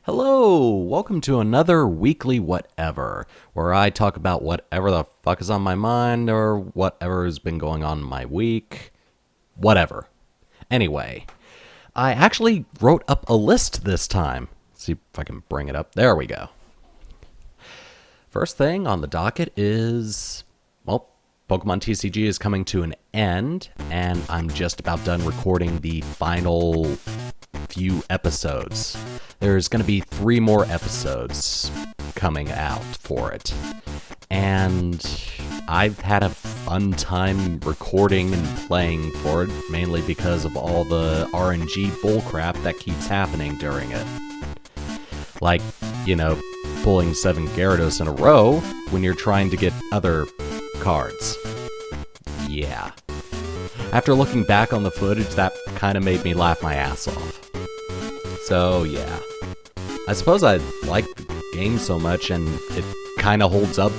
Hello, welcome to another weekly whatever, where I talk about whatever the fuck is on my mind or whatever has been going on in my week. Whatever. Anyway, I actually wrote up a list this time. See if I can bring it up. There we go. First thing on the docket is, well, Pokemon TCG is coming to an end, and I'm just about done recording the final few episodes. There's going to be 3 more episodes coming out for it. And I've had a fun time recording and playing for it, mainly because of all the RNG bullcrap that keeps happening during it. Like, pulling 7 Gyarados in a row when you're trying to get other cards. Yeah. After looking back on the footage, that kind of made me laugh my ass off. So, yeah. I suppose I like the game so much, and it kind of holds up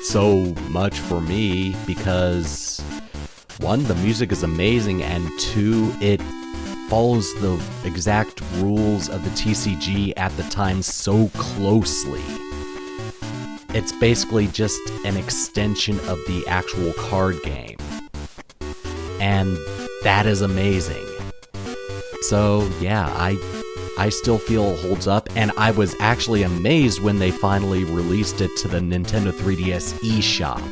so much for me because, 1, the music is amazing, and 2, it follows the exact rules of the TCG at the time so closely. It's basically just an extension of the actual card game. And that is amazing. So, yeah, I still feel it holds up, and I was actually amazed when they finally released it to the Nintendo 3DS eShop,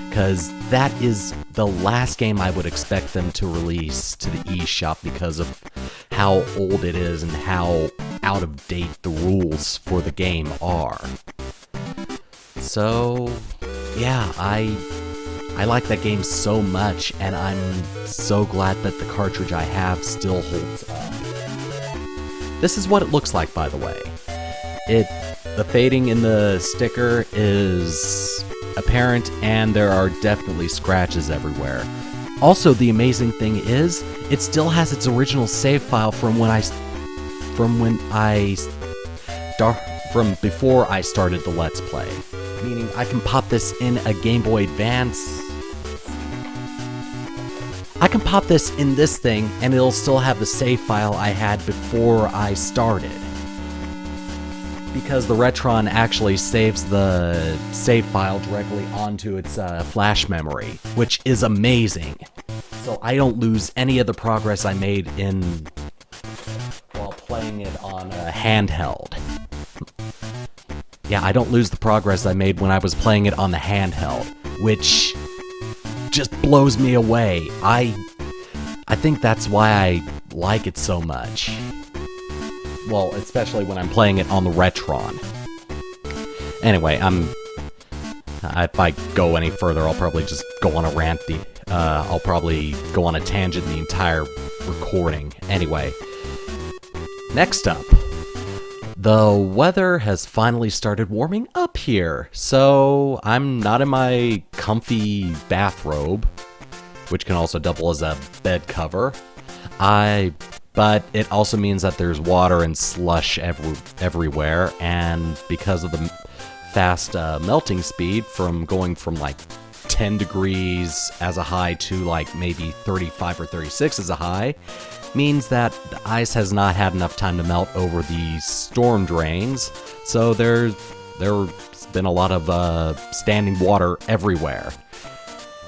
because that is the last game I would expect them to release to the eShop because of how old it is and how out of date the rules for the game are. So, yeah, I like that game so much, and I'm so glad that the cartridge I have still holds up. This is what it looks like, by the way. The fading in the sticker is apparent, and there are definitely scratches everywhere. Also, the amazing thing is, it still has its original save file from before I started the Let's Play. Meaning, I can pop this in a Game Boy Advance. I can pop this in this thing, and it'll still have the save file I had before I started. Because the Retron actually saves the save file directly onto its flash memory, which is amazing. So I don't lose any of the progress I made while playing it on a handheld. Yeah, I don't lose the progress I made when I was playing it on the handheld, which just blows me away. I think that's why I like it so much. Well, especially when I'm playing it on the Retron. Anyway, if I go any further, I'll probably just go on a rant. I'll probably go on a tangent the entire recording. Anyway, next up. The weather has finally started warming up here, so I'm not in my comfy bathrobe, which can also double as a bed cover. But it also means that there's water and slush everywhere, and because of the fast melting speed from going from like 10 degrees as a high to like maybe 35 or 36 as a high, means that the ice has not had enough time to melt over the storm drains, so there's been a lot of standing water everywhere.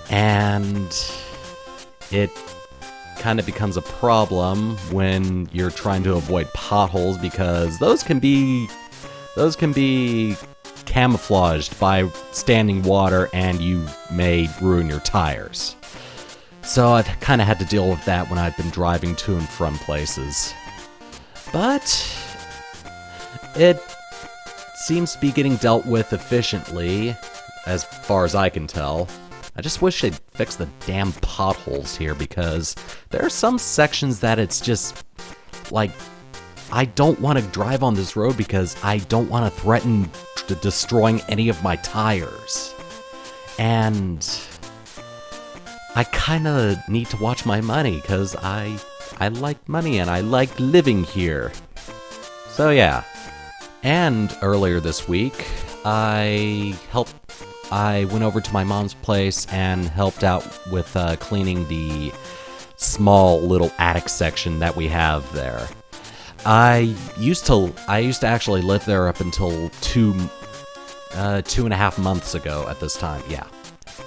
And it kind of becomes a problem when you're trying to avoid potholes, because those can be camouflaged by standing water, and you may ruin your tires. So I've kind of had to deal with that when I've been driving to and from places. But it seems to be getting dealt with efficiently, as far as I can tell. I just wish they'd fix the damn potholes here, because there are some sections that it's just, like, I don't want to drive on this road because I don't want to threaten destroying any of my tires. And I kind of need to watch my money, because I like money and I like living here. So yeah. And earlier this week, I went over to my mom's place and helped out with cleaning the small little attic section that we have there. I used to actually live there up until 2.5 months ago at this time, yeah.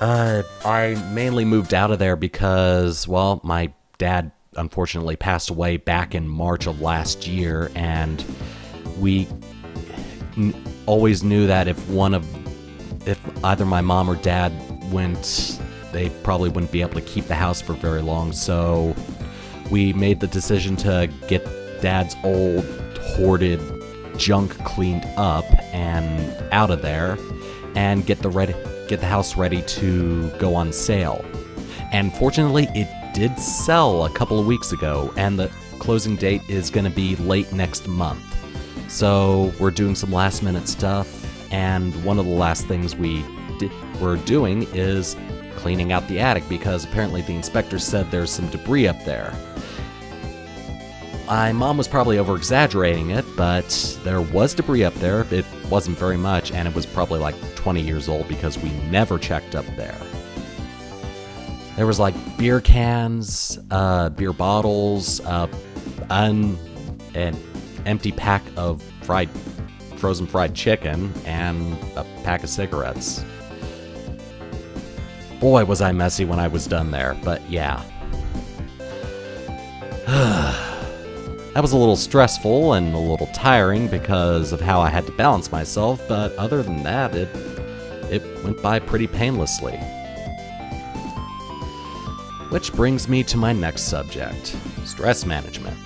I mainly moved out of there because, well, my dad unfortunately passed away back in March of last year, and we always knew that if either my mom or dad went, they probably wouldn't be able to keep the house for very long, so we made the decision to get Dad's old hoarded junk cleaned up and out of there, and get the house ready to go on sale. And fortunately, it did sell a couple of weeks ago, and the closing date is going to be late next month. So we're doing some last minute stuff, and one of the last things we're doing is cleaning out the attic, because apparently the inspector said there's some debris up there. My mom was probably over-exaggerating it, but there was debris up there. It wasn't very much, and it was probably like 20 years old because we never checked up there. There was like beer cans, beer bottles, an empty pack of frozen fried chicken, and a pack of cigarettes. Boy, was I messy when I was done there, but yeah. That was a little stressful and a little tiring because of how I had to balance myself, but other than that, it went by pretty painlessly. Which brings me to my next subject, stress management.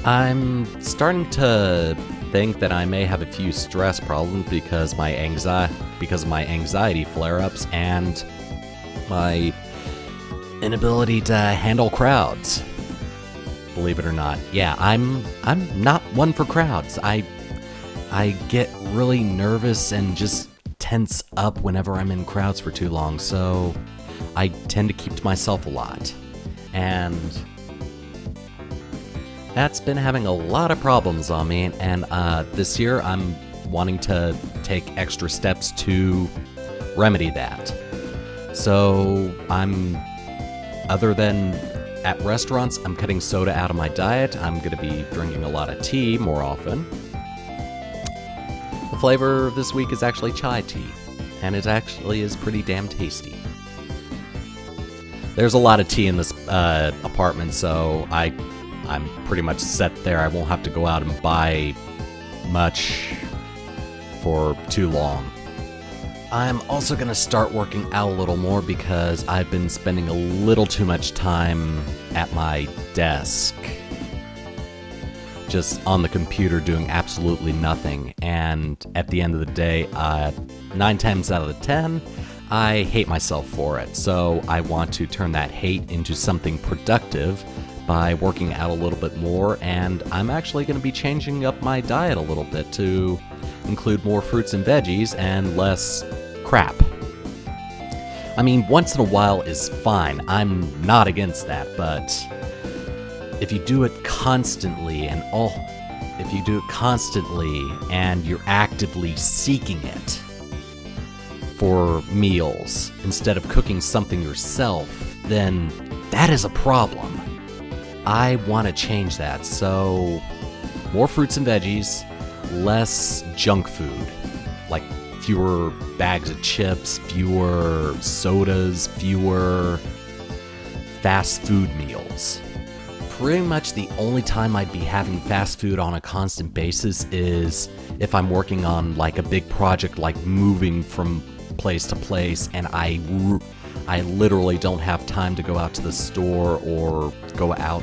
I'm starting to think that I may have a few stress problems because of my anxiety flare-ups and my inability to handle crowds. Believe it or not. Yeah, I'm not one for crowds. I get really nervous and just tense up whenever I'm in crowds for too long, so I tend to keep to myself a lot. And that's been having a lot of problems on me, and this year I'm wanting to take extra steps to remedy that. So other than at restaurants, I'm cutting soda out of my diet. I'm going to be drinking a lot of tea more often. The flavor this week is actually chai tea, and it actually is pretty damn tasty. There's a lot of tea in this apartment, so I'm pretty much set there. I won't have to go out and buy much for too long. I'm also going to start working out a little more because I've been spending a little too much time at my desk, just on the computer doing absolutely nothing. And at the end of the day, 9 times out of 10, I hate myself for it. So I want to turn that hate into something productive by working out a little bit more, and I'm actually going to be changing up my diet a little bit to include more fruits and veggies and less crap. I mean, once in a while is fine. I'm not against that, but if you do it constantly and you're actively seeking it for meals instead of cooking something yourself, then that is a problem. I want to change that, so more fruits and veggies, less junk food, like fewer bags of chips, fewer sodas, fewer fast food meals. Pretty much the only time I'd be having fast food on a constant basis is if I'm working on like a big project like moving from place to place, and I literally don't have time to go out to the store or go out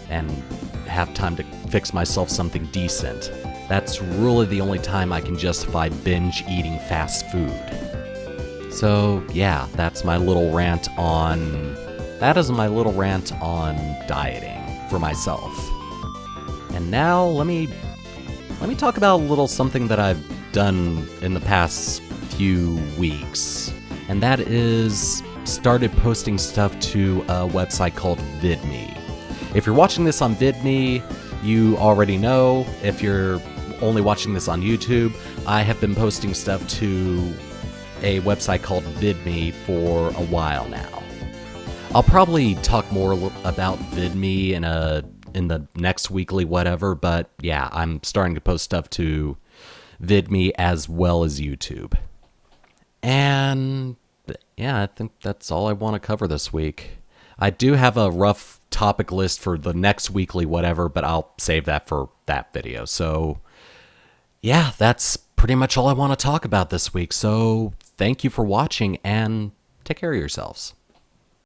and have time to fix myself something decent. That's really the only time I can justify binge eating fast food. So yeah, that is my little rant on dieting for myself. And now let me talk about a little something that I've done in the past few weeks, and that is started posting stuff to a website called VidMe. If you're watching this on VidMe, you already know. If you're only watching this on YouTube, I have been posting stuff to a website called VidMe for a while now. I'll probably talk more about VidMe in the next weekly whatever, but yeah, I'm starting to post stuff to VidMe as well as YouTube. And yeah, I think that's all I want to cover this week. I do have a rough topic list for the next weekly whatever, but I'll save that for that video. So yeah, that's pretty much all I want to talk about this week. So thank you for watching and take care of yourselves.